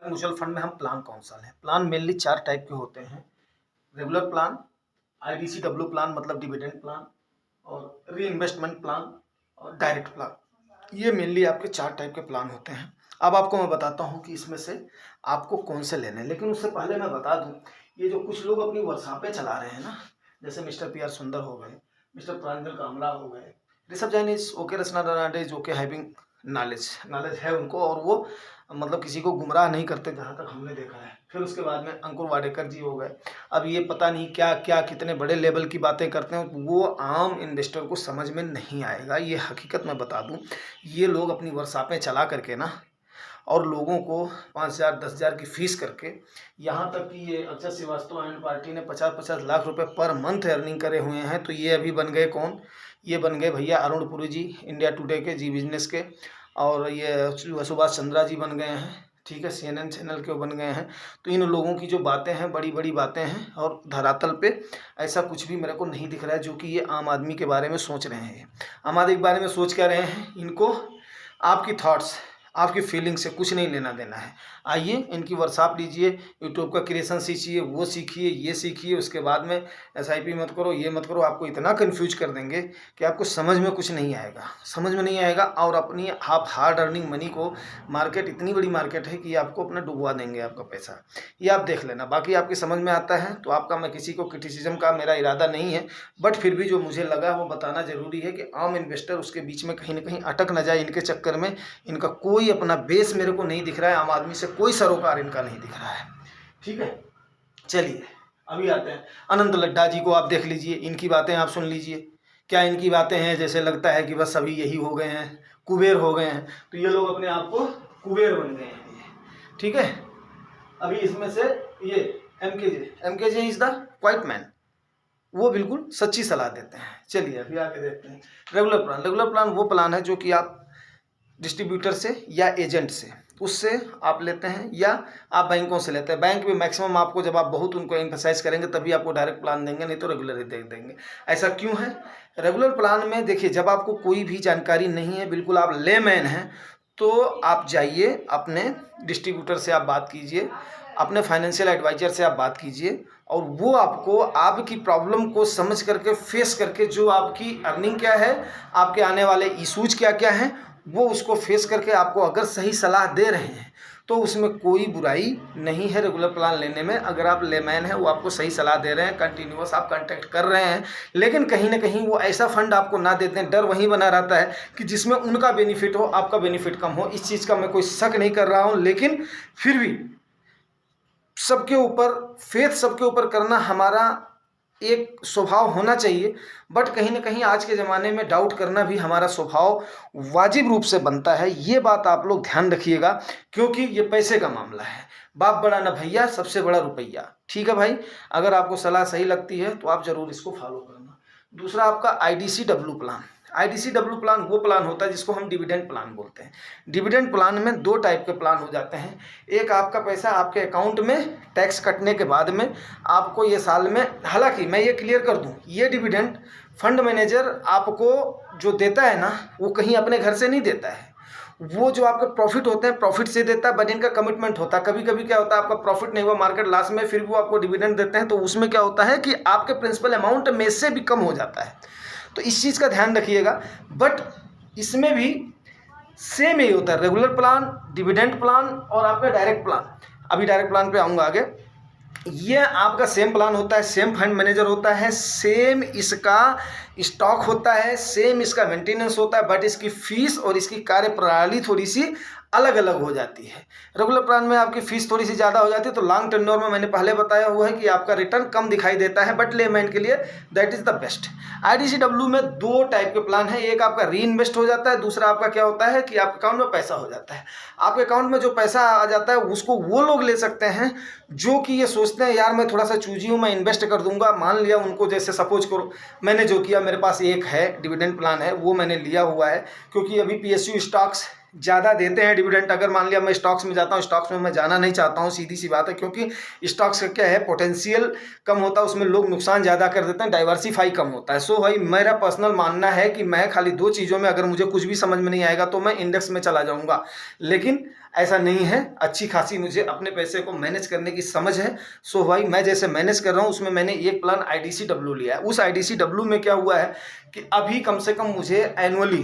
Mutual fund में हम plan कौन सा लें। प्लान मेनली 4 टाइप के होते हैं, रेगुलर प्लान, IDCW प्लान मतलब डिविडेंड प्लान, और री इन्वेस्टमेंट प्लान और डायरेक्ट प्लान। ये मेनली आपके 4 टाइप के प्लान होते हैं। अब आपको मैं बताता हूँ कि इसमें से आपको कौन से लेने हैं, लेकिन उससे पहले मैं बता दूँ, ये जो कुछ लोग अपनी वर्कशॉपें चला रहे हैं ना, जैसे मिस्टर PR सुंदर हो गए, मिस्टर प्रांजल कामरा हो गए, ऋषभ जैन इज ओके, रचना रनाडे जो कि हैविंग नॉलेज है उनको, और वो मतलब किसी को गुमराह नहीं करते जहाँ तक हमने देखा है। फिर उसके बाद में अंकुर वाडेकर जी हो गए। अब ये पता नहीं क्या क्या कितने बड़े लेवल की बातें करते हैं, वो आम इन्वेस्टर को समझ में नहीं आएगा। ये हकीकत मैं बता दूं, ये लोग अपनी वर्कशॉपें चला करके ना, और लोगों को 5,000 10,000 की फीस करके, यहाँ तक कि ये अक्षय श्रीवास्तव एंड पार्टी ने 50-50 लाख रुपए पर मंथ अर्निंग करे हुए हैं। तो ये अभी बन गए कौन, ये बन गए भैया अरुण पुरी जी, इंडिया टुडे के, जी बिजनेस के, और ये सुभाष चंद्रा जी बन गए हैं, ठीक है, CNN चैनल के बन गए हैं। तो इन लोगों की जो बातें हैं बड़ी बड़ी बातें हैं, और धरातल पे ऐसा कुछ भी मेरे को नहीं दिख रहा है जो कि ये आम आदमी के बारे में सोच रहे हैं। आम आदमी के बारे में सोच क्या रहे हैं, इनको आपकी थॉट्स, आपकी फीलिंग से कुछ नहीं लेना देना है। आइए इनकी वर्कशॉप लीजिए, यूट्यूब का क्रिएशन सीखिए, वो सीखिए, ये सीखिए, उसके बाद में SIP मत करो, ये मत करो, आपको इतना कंफ्यूज कर देंगे कि आपको समझ में कुछ नहीं आएगा, समझ में नहीं आएगा। और अपनी आप हार्ड अर्निंग मनी को, मार्केट इतनी बड़ी मार्केट है कि आपको अपना डुबवा देंगे आपका पैसा, ये आप देख लेना। बाकी आपकी समझ में आता है तो आपका, मैं किसी को क्रिटिसिज्म का मेरा इरादा नहीं है, बट फिर भी जो मुझे लगा वो बताना ज़रूरी है कि आम इन्वेस्टर उसके बीच में कहीं ना कहीं अटक न जाए इनके चक्कर में। इनका कोई अपना बेस मेरे को नहीं दिख रहा है, आम आदमी से कोई सरोकार इनका नहीं दिख रहा है, ठीक है। चलिए अभी आते हैं अनंत लड्डा जी को, आप देख लीजिए, इनकी बातें आप सुन लीजिए। क्या इनकी बातें हैं, जैसे लगता है कि बस अभी यही हो गए हैं, कुबेर हो गए हैं। तो ये लोग अपने आप को कुबेर बन गए हैं, ठीक है। अभी इसमें से ये MKJ is the quite man, वो बिल्कुल सच्ची सलाह देते हैं। चलिए अभी आके देखते हैं रेगुलर प्लान वो प्लान है जो कि आप डिस्ट्रीब्यूटर से या एजेंट से, उससे आप लेते हैं, या आप बैंकों से लेते हैं। बैंक में मैक्सिमम आपको, जब आप बहुत उनको एम्फसाइज करेंगे तभी आपको डायरेक्ट प्लान देंगे, नहीं तो रेगुलर ही दे देंगे। ऐसा क्यों है? रेगुलर प्लान में देखिए, जब आपको कोई भी जानकारी नहीं है, बिल्कुल आप लेमैन हैं, तो आप जाइए अपने डिस्ट्रीब्यूटर से आप बात कीजिए, अपने फाइनेंशियल एडवाइजर से आप बात कीजिए, और वो आपको आपकी प्रॉब्लम को समझ करके, फेस करके, जो आपकी अर्निंग क्या है, आपके आने वाले इशूज क्या क्या हैं, वो उसको फेस करके आपको अगर सही सलाह दे रहे हैं तो उसमें कोई बुराई नहीं है रेगुलर प्लान लेने में। अगर आप लेमैन हैं, वो आपको सही सलाह दे रहे हैं, कंटिन्यूअस आप कांटेक्ट कर रहे हैं, लेकिन कहीं ना कहीं वो ऐसा फंड आपको ना देते हैं, डर वहीं बना रहता है कि जिसमें उनका बेनिफिट हो, आपका बेनिफिट कम हो। इस चीज़ का मैं कोई शक नहीं कर रहा हूँ, लेकिन फिर भी सबके ऊपर फेथ, सबके ऊपर करना हमारा एक स्वभाव होना चाहिए। बट कहीं ना कहीं आज के ज़माने में डाउट करना भी हमारा स्वभाव वाजिब रूप से बनता है। ये बात आप लोग ध्यान रखिएगा, क्योंकि ये पैसे का मामला है। बाप बड़ा ना भैया, सबसे बड़ा रुपया, ठीक है भाई। अगर आपको सलाह सही लगती है तो आप ज़रूर इसको फॉलो करना। दूसरा आपका IDCW प्लान। IDCW प्लान वो प्लान होता है जिसको हम डिविडेंड प्लान बोलते हैं। डिविडेंड प्लान में 2 टाइप के प्लान हो जाते हैं। एक, आपका पैसा आपके अकाउंट में टैक्स कटने के बाद में आपको ये साल में, हालांकि मैं ये क्लियर कर दूं, ये डिविडेंड फंड मैनेजर आपको जो देता है ना, वो कहीं अपने घर से नहीं देता है। वो जो आपके प्रॉफिट होते हैं, प्रॉफिट से देता है, बट इनका कमिटमेंट होता है। कभी कभी क्या होता है, आपका प्रॉफिट नहीं हुआ, मार्केट लॉस में, फिर भी वो आपको डिविडेंड देते हैं, तो उसमें क्या होता है कि आपके प्रिंसिपल अमाउंट में से भी कम हो जाता है। तो इस चीज़ का ध्यान रखिएगा। बट इसमें भी सेम ही होता है, रेगुलर प्लान, डिविडेंड प्लान और आपका डायरेक्ट प्लान। अभी डायरेक्ट प्लान पे आऊँगा आगे। ये आपका सेम प्लान होता है, सेम फंड मैनेजर होता है, सेम इसका स्टॉक होता है, सेम इसका मेंटेनेंस होता है, बट इसकी फीस और इसकी कार्यप्रणाली थोड़ी सी अलग अलग हो जाती है। रेगुलर प्लान में आपकी फीस थोड़ी सी ज़्यादा हो जाती है, तो लॉन्ग टेन्योर में मैंने पहले बताया हुआ है कि आपका रिटर्न कम दिखाई देता है, बट लेमैन के लिए that is the best. IDCW में 2 टाइप के प्लान है। एक आपका री इन्वेस्ट हो जाता है, दूसरा आपका क्या होता है कि आपके अकाउंट में पैसा हो जाता है। आपके अकाउंट में जो पैसा आ जाता है उसको वो लोग ले सकते हैं जो कि ये सोचते हैं, यार मैं थोड़ा सा चूजी हूँ, मैं इन्वेस्ट कर दूंगा। मान लिया उनको, जैसे सपोज करो मैंने जो किया, मेरे पास एक है डिविडेंड प्लान है, वो मैंने लिया हुआ है, क्योंकि अभी PSU स्टॉक्स ज़्यादा देते हैं डिविडेंड। अगर मान लिया मैं स्टॉक्स में जाता हूँ, स्टॉक्स में मैं जाना नहीं चाहता हूँ, सीधी सी बात है, क्योंकि स्टॉक्स का क्या है, पोटेंशियल कम होता है, उसमें लोग नुकसान ज़्यादा कर देते हैं, डाइवर्सिफाई कम होता है। सो भाई मेरा पर्सनल मानना है कि मैं खाली 2 चीज़ों में, अगर मुझे कुछ भी समझ में नहीं आएगा तो मैं इंडेक्स में चला जाऊँगा, लेकिन ऐसा नहीं है। अच्छी खासी मुझे अपने पैसे को मैनेज करने की समझ है। सो भाई मैं जैसे मैनेज कर रहा हूँ उसमें मैंने एक प्लान IDCW लिया है। उस IDCW में क्या हुआ है कि अभी कम से कम मुझे एनुअली,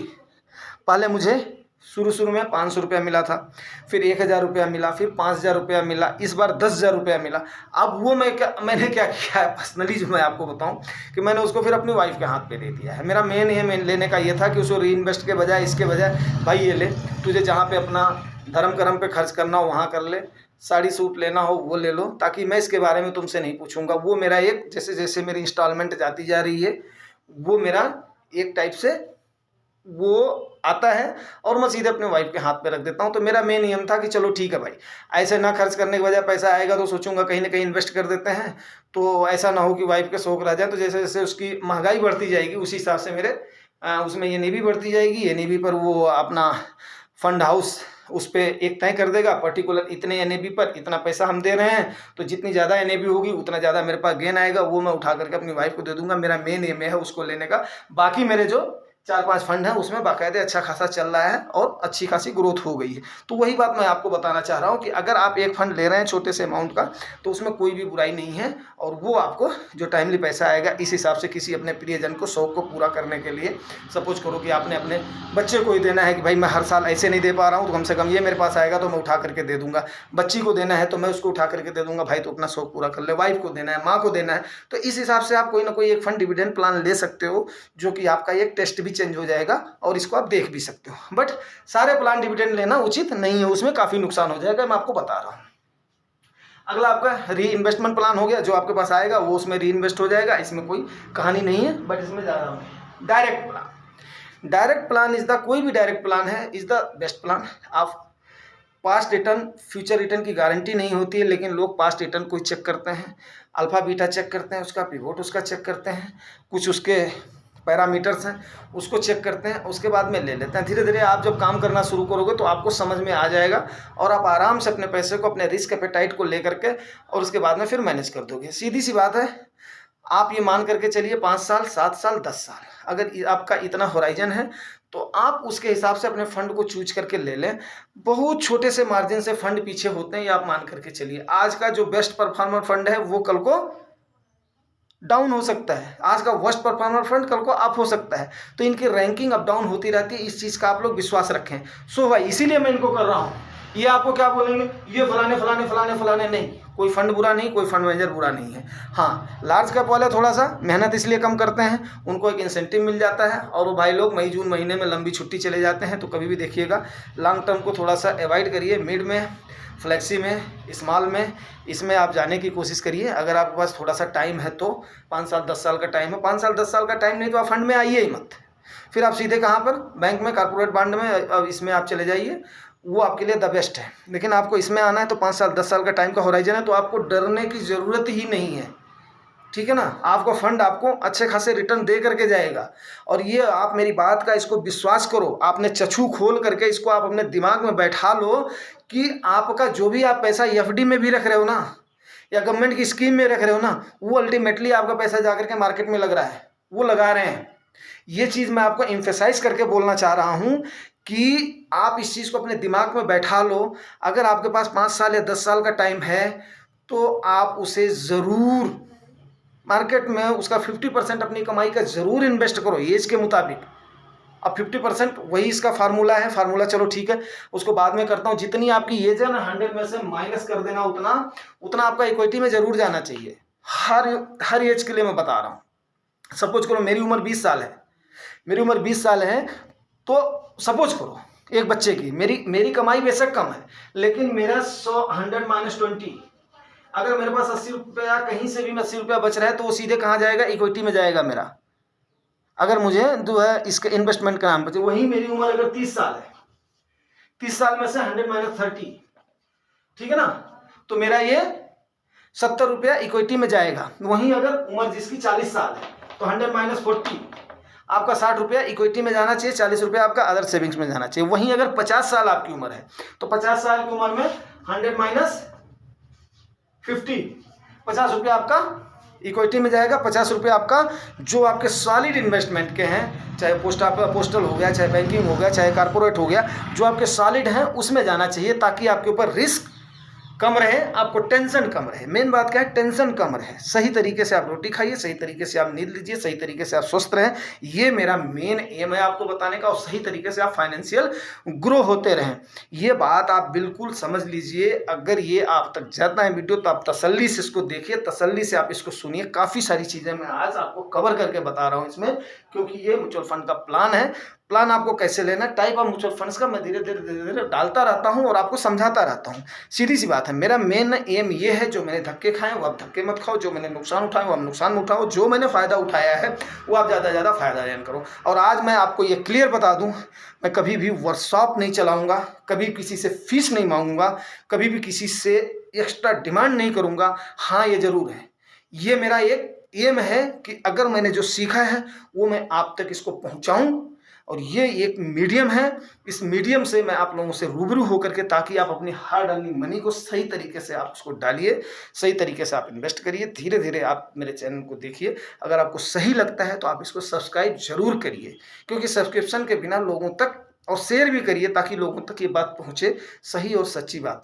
पहले मुझे शुरू में 500 रुपया मिला था, फिर 1000 रुपया मिला, फिर 5000 रुपया मिला, इस बार 10,000 रुपया मिला। अब वो मैंने क्या किया है पर्सनली, जो मैं आपको बताऊं कि मैंने उसको फिर अपनी वाइफ के हाथ पे दे दिया है। मेरा मेन एम लेने का ये था कि उसको री इन्वेस्ट के बजाय, इसके बजाय भाई ये ले, तुझे जहाँ पे अपना धर्म कर्म पे खर्च करना हो वहाँ कर ले, साड़ी सूट लेना हो वो ले लो, ताकि मैं इसके बारे में तुमसे नहीं पूछूंगा। वो मेरा एक, जैसे जैसे मेरी इंस्टॉलमेंट जाती जा रही है, वो मेरा एक टाइप से वो आता है और मैं सीधे अपने वाइफ के हाथ पे रख देता हूँ। तो मेरा मेन नियम था कि चलो ठीक है भाई, ऐसे ना खर्च करने के बजाय पैसा आएगा तो सोचूंगा कहीं ना कहीं इन्वेस्ट कर देते हैं, तो ऐसा ना हो कि वाइफ के शौक रह जाए। तो जैसे जैसे उसकी महंगाई बढ़ती जाएगी उसी हिसाब से मेरे उसमें ये भी बढ़ती जाएगी। ये पर वो अपना फंड हाउस उस पर एक तय कर देगा, पर्टिकुलर इतने NAV पर इतना पैसा हम दे रहे हैं, तो जितनी ज़्यादा NAV होगी उतना ज़्यादा मेरे पास गेन आएगा, वो मैं उठा करके अपनी वाइफ को दे दूंगा। मेरा मेन एम है उसको लेने का। बाकी मेरे जो 4-5 फंड है उसमें बाकायदे अच्छा खासा चल रहा है और अच्छी खासी ग्रोथ हो गई है। तो वही बात मैं आपको बताना चाह रहा हूँ कि अगर आप एक फंड ले रहे हैं छोटे से अमाउंट का, तो उसमें कोई भी बुराई नहीं है, और वो आपको जो टाइमली पैसा आएगा इस हिसाब से किसी अपने प्रियजन को शौक को पूरा करने के लिए, सपोज करो कि आपने अपने बच्चे को ही देना है कि भाई मैं हर साल ऐसे नहीं दे पा रहा हूँ, तो कम से कम ये मेरे पास आएगा तो मैं उठा करके दे दूंगा। बच्ची को देना है तो मैं उसको उठा करके दे दूंगा, भाई तो अपना शौक पूरा कर ले। वाइफ को देना है, माँ को देना है, तो इस हिसाब से आप कोई ना कोई एक फंड डिविडेंड प्लान ले सकते हो, जो कि आपका एक टेस्ट भी चेंज हो जाएगा और इसको आप देख भी सकते हो। बट सारे प्लान डिविडेंड लेना उचित नहीं है, उसमें काफ़ी नुकसान हो जाएगा, मैं आपको बता रहा हूँ। अगला आपका री इन्वेस्टमेंट प्लान हो गया, जो आपके पास आएगा वो उसमें री इन्वेस्ट हो जाएगा, इसमें कोई कहानी नहीं है, बट इसमें ज़्यादा नहीं। Direct plan, direct plan is the, कोई भी डायरेक्ट प्लान है इज द बेस्ट प्लान। आप पास्ट रिटर्न फ्यूचर रिटर्न की गारंटी नहीं होती है, लेकिन लोग पास्ट रिटर्न को चेक करते हैं, अल्फा बीटा चेक करते हैं, उसका पिवोट उसका चेक करते हैं, कुछ उसके पैरामीटर्स हैं उसको चेक करते हैं, उसके बाद में ले लेते हैं। धीरे धीरे आप जब काम करना शुरू करोगे तो आपको समझ में आ जाएगा, और आप आराम से अपने पैसे को, अपने रिस्क एपेटाइट को ले करके और उसके बाद में फिर मैनेज कर दोगे। सीधी सी बात है, आप ये मान करके चलिए 5 साल 7 साल 10 साल अगर आपका इतना होराइजन है, तो आप उसके हिसाब से अपने फंड को चूज करके ले लें। बहुत छोटे से मार्जिन से फंड पीछे होते हैं, ये आप मान करके चलिए। आज का जो बेस्ट परफॉर्मर फंड है वो कल को डाउन हो सकता है, आज का वर्स्ट परफॉर्मर फंड कल को अप हो सकता है, तो इनकी रैंकिंग अप डाउन होती रहती है। इस चीज़ का आप लोग विश्वास रखें। सो भाई इसीलिए मैं इनको कर रहा हूँ। ये आपको क्या बोलेंगे, ये फलाने फलाने फलाने फलाने, नहीं, कोई फंड बुरा नहीं, कोई फंड मैनेजर बुरा नहीं है। हाँ, लार्ज कैप वाले थोड़ा सा मेहनत इसलिए कम करते हैं, उनको एक इंसेंटिव मिल जाता है, और वो भाई लोग मई जून महीने में लंबी छुट्टी चले जाते हैं। तो कभी भी देखिएगा लॉन्ग टर्म को थोड़ा सा अवॉइड करिए, मिड में, फ्लेक्सी में, स्मॉल में, इसमें आप जाने की कोशिश करिए। अगर आपके पास थोड़ा सा टाइम है तो 5 साल 10 साल का टाइम है, 5 साल 10 साल का टाइम नहीं तो आप फंड में आइए ही मत। फिर आप सीधे कहाँ पर, बैंक में, कॉर्पोरेट बॉन्ड में, अब इसमें आप चले जाइए, वो आपके लिए द बेस्ट है। लेकिन आपको इसमें आना है तो 5 साल 10 साल का टाइम का होराइजन है, तो आपको डरने की ज़रूरत ही नहीं है, ठीक है ना। आपको फंड आपको अच्छे खासे रिटर्न दे करके जाएगा। और ये आप मेरी बात का इसको विश्वास करो, आपने चक्षु खोल करके इसको आप अपने दिमाग में बैठा लो कि आपका जो भी आप पैसा FD में भी रख रहे हो ना, या गवर्नमेंट की स्कीम में रख रहे हो ना, वो अल्टीमेटली आपका पैसा जा करके मार्केट में लग रहा है, वो लगा रहे हैं। ये चीज़ मैं आपको एम्फेसाइज करके बोलना चाह रहा हूँ कि आप इस चीज़ को अपने दिमाग में बैठा लो। अगर आपके पास 5 साल या 10 साल का टाइम है तो आप उसे ज़रूर मार्केट में उसका 50% अपनी कमाई का ज़रूर इन्वेस्ट करो एज के मुताबिक। अब 50% वही इसका फार्मूला है, फार्मूला चलो ठीक है, उसको बाद में करता हूँ। जितनी आपकी एज है ना 100 में से माइनस कर देना, उतना आपका इक्विटी में ज़रूर जाना चाहिए। हर एज के लिए मैं बता रहा हूँ। सपोज करो मेरी उम्र 20 साल है, तो सपोज करो एक बच्चे की, मेरी कमाई बेशक कम है, लेकिन मेरा 100 माइनस 20, अगर मेरे पास 80 रुपया, कहीं से भी 80 रुपया बच रहा है, तो वो सीधे कहाँ जाएगा, इक्विटी में जाएगा मेरा। अगर मुझे जो है इसके इन्वेस्टमेंट का नाम बचे, वहीं मेरी उम्र अगर 30 साल है, 30 साल में से 100 माइनस 30, ठीक है ना, तो मेरा ये 70 रुपया इक्विटी में जाएगा। वहीं अगर उम्र जिसकी 40 साल है तो 100 माइनस 40, आपका 60 रुपया इक्विटी में जाना चाहिए, 40 रुपया आपका अदर सेविंग्स में जाना चाहिए। वहीं अगर 50 साल आपकी उम्र है तो 50 साल की उम्र में 100 माइनस 50, 50 रुपया आपका इक्विटी में जाएगा, 50 रुपया आपका जो आपके सॉलिड इन्वेस्टमेंट के हैं, चाहे पोस्टल हो गया, चाहे बैंकिंग हो गया, चाहे कॉर्पोरेट हो गया, जो आपके सॉलिड हैं उसमें जाना चाहिए, ताकि आपके ऊपर रिस्क कम रहे, आपको टेंशन कम रहे। मेन बात क्या है, टेंशन कम रहे। सही तरीके से आप रोटी खाइए, सही तरीके से आप नींद लीजिए, सही तरीके से आप स्वस्थ रहें। ये मेरा मेन एम है आपको बताने का, और सही तरीके से आप फाइनेंशियल ग्रो होते रहें। ये बात आप बिल्कुल समझ लीजिए। अगर ये आप तक जाता है वीडियो तो आप तसल्ली से इसको देखिए, तसल्ली से आप इसको सुनिए। काफ़ी सारी चीज़ें मैं आज आपको कवर करके बता रहा हूँ इसमें, क्योंकि ये म्यूचुअल फंड का प्लान है। प्लान आपको कैसे लेना, टाइप ऑफ म्यूचुअल फंड्स का मैं धीरे धीरे डालता रहता हूं और आपको समझाता रहता हूं। सीधी सी बात है, मेरा मेन एम ये है, जो मैंने धक्के खाए वो आप धक्के मत खाओ, जो मैंने नुकसान उठाए वो आप नुकसान मत उठाओ, जो मैंने फ़ायदा उठाया है वो आप ज़्यादा से ज़्यादा फ़ायदा लेन करो। और आज मैं आपको ये क्लियर बता दूँ, मैं कभी भी वर्कशॉप नहीं चलाऊँगा, कभी किसी से फीस नहीं मांगूंगा, कभी भी किसी से एक्स्ट्रा डिमांड नहीं करूँगा। हाँ, ये ज़रूर है, ये मेरा एक एम है कि अगर मैंने जो सीखा है वो मैं आप तक इसको पहुँचाऊँ, और ये एक मीडियम है। इस मीडियम से मैं आप लोगों से रूबरू होकर के, ताकि आप अपनी हार्ड अर्निंग मनी को सही तरीके से आप उसको डालिए, सही तरीके से आप इन्वेस्ट करिए। धीरे धीरे आप मेरे चैनल को देखिए। अगर आपको सही लगता है तो आप इसको सब्सक्राइब जरूर करिए, क्योंकि सब्सक्रिप्शन के बिना लोगों तक, और शेयर भी करिए ताकि लोगों तक ये बात पहुँचे, सही और सच्ची बात।